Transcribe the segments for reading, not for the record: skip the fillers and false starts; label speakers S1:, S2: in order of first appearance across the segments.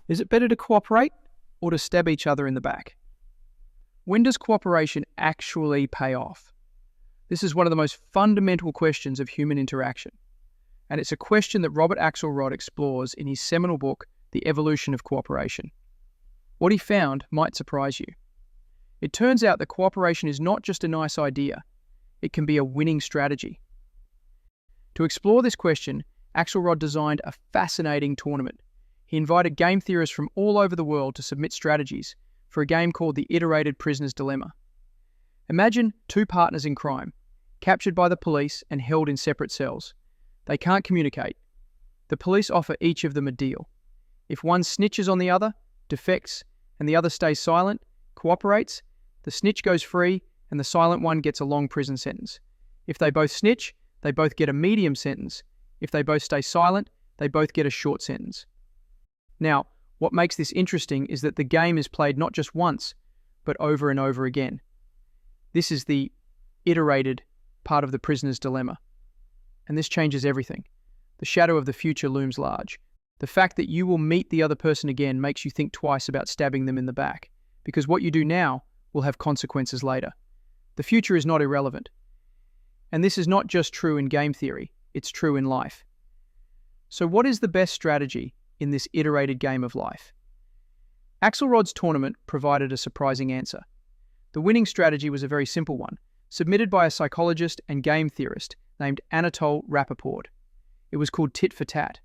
S1: Is it better to cooperate or to stab each other in the back? When does cooperation actually pay off? This is one of the most fundamental questions of human interaction, and it's a question that Robert Axelrod explores in his seminal book, The Evolution of Cooperation. What he found might surprise you. It turns out that cooperation is not just a nice idea, it can be a winning strategy. To explore this question, Axelrod designed a fascinating tournament. He invited game theorists from all over the world to submit strategies for a game called the Iterated Prisoner's Dilemma. Imagine two partners in crime, captured by the police and held in separate cells. They can't communicate. The police offer each of them a deal. If one snitches on the other, defects, and the other stays silent, cooperates, the snitch goes free and the silent one gets a long prison sentence. If they both snitch, they both get a medium sentence. If they both stay silent, they both get a short sentence. Now, what makes this interesting is that the game is played not just once, but over and over again. This is the iterated part of the prisoner's dilemma. And this changes everything. The shadow of the future looms large. The fact that you will meet the other person again makes you think twice about stabbing them in the back, because what you do now will have consequences later. The future is not irrelevant. And this is not just true in game theory, it's true in life. So what is the best strategy in this iterated game of life? Axelrod's tournament provided a surprising answer. The winning strategy was a very simple one, submitted by a psychologist and game theorist named Anatole Rappaport. It was called tit for tat.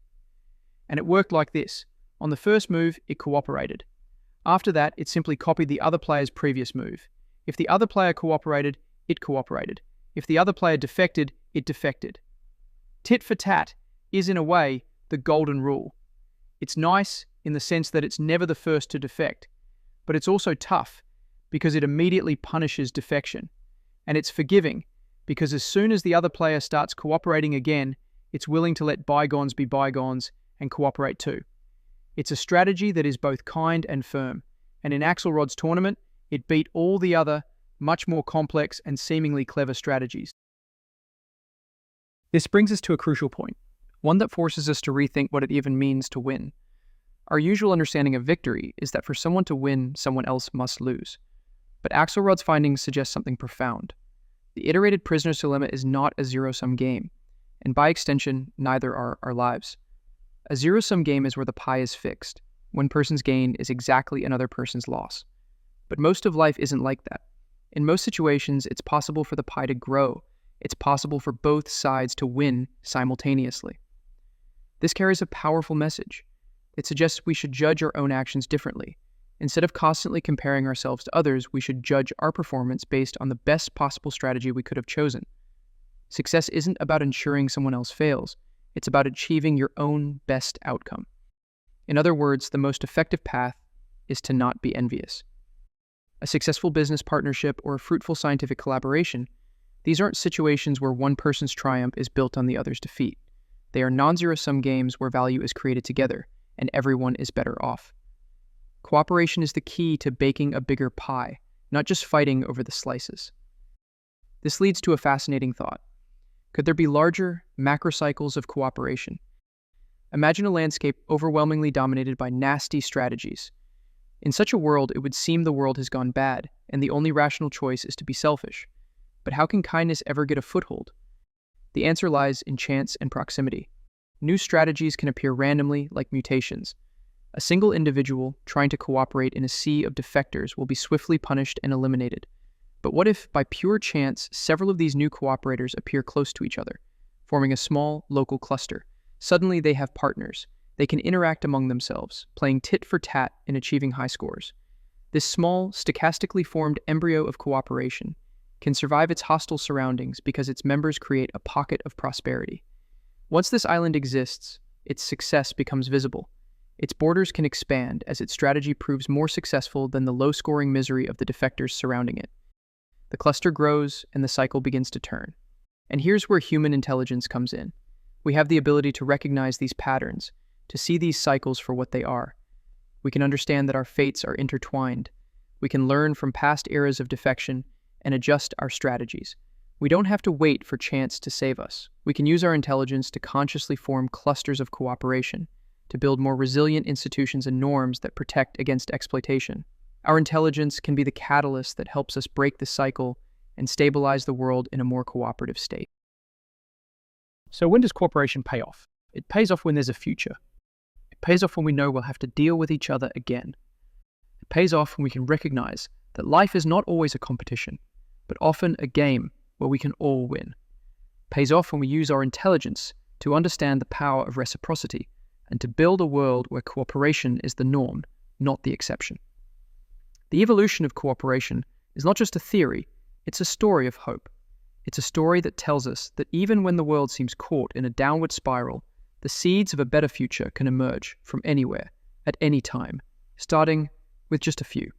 S1: And it worked like this. On the first move, it cooperated. After that, it simply copied the other player's previous move. If the other player cooperated, it cooperated. If the other player defected, it defected. Tit for tat is, in a way, the golden rule. It's nice in the sense that it's never the first to defect, but it's also tough because it immediately punishes defection. And it's forgiving because as soon as the other player starts cooperating again, it's willing to let bygones be bygones and cooperate too. It's a strategy that is both kind and firm, and in Axelrod's tournament, it beat all the other, much more complex and seemingly clever strategies. This brings us to a crucial point, one that forces us to rethink what it even means to win. Our usual understanding of victory is that for someone to win, someone else must lose. But Axelrod's findings suggest something profound. The iterated prisoner's dilemma is not a zero-sum game, and by extension, neither are our lives. A zero-sum game is where the pie is fixed. One person's gain is exactly another person's loss. But most of life isn't like that. In most situations, it's possible for the pie to grow. It's possible for both sides to win simultaneously. This carries a powerful message. It suggests we should judge our own actions differently. Instead of constantly comparing ourselves to others, we should judge our performance based on the best possible strategy we could have chosen. Success isn't about ensuring someone else fails. It's about achieving your own best outcome. In other words, the most effective path is to not be envious. A successful business partnership or a fruitful scientific collaboration, these aren't situations where one person's triumph is built on the other's defeat. They are non-zero-sum games where value is created together, and everyone is better off. Cooperation is the key to baking a bigger pie, not just fighting over the slices. This leads to a fascinating thought. Could there be larger, macrocycles of cooperation? Imagine a landscape overwhelmingly dominated by nasty strategies. In such a world, it would seem the world has gone bad, and the only rational choice is to be selfish. But how can kindness ever get a foothold? The answer lies in chance and proximity. New strategies can appear randomly, like mutations. A single individual trying to cooperate in a sea of defectors will be swiftly punished and eliminated. But what if, by pure chance, several of these new cooperators appear close to each other, forming a small, local cluster? Suddenly they have partners. They can interact among themselves, playing tit for tat and achieving high scores. This small, stochastically formed embryo of cooperation can survive its hostile surroundings because its members create a pocket of prosperity. Once this island exists, its success becomes visible. Its borders can expand as its strategy proves more successful than the low-scoring misery of the defectors surrounding it. The cluster grows and the cycle begins to turn. And here's where human intelligence comes in. We have the ability to recognize these patterns, to see these cycles for what they are. We can understand that our fates are intertwined. We can learn from past eras of defection and adjust our strategies. We don't have to wait for chance to save us. We can use our intelligence to consciously form clusters of cooperation. to build more resilient institutions and norms that protect against exploitation. Our intelligence can be the catalyst that helps us break the cycle and stabilize the world in a more cooperative state. So when does cooperation pay off? It pays off when there's a future. It pays off when we know we'll have to deal with each other again. It pays off when we can recognize that life is not always a competition, but often a game where we can all win. It pays off when we use our intelligence to understand the power of reciprocity and to build a world where cooperation is the norm, not the exception. The evolution of cooperation is not just a theory, it's a story of hope. It's a story that tells us that even when the world seems caught in a downward spiral, the seeds of a better future can emerge from anywhere, at any time, starting with just a few.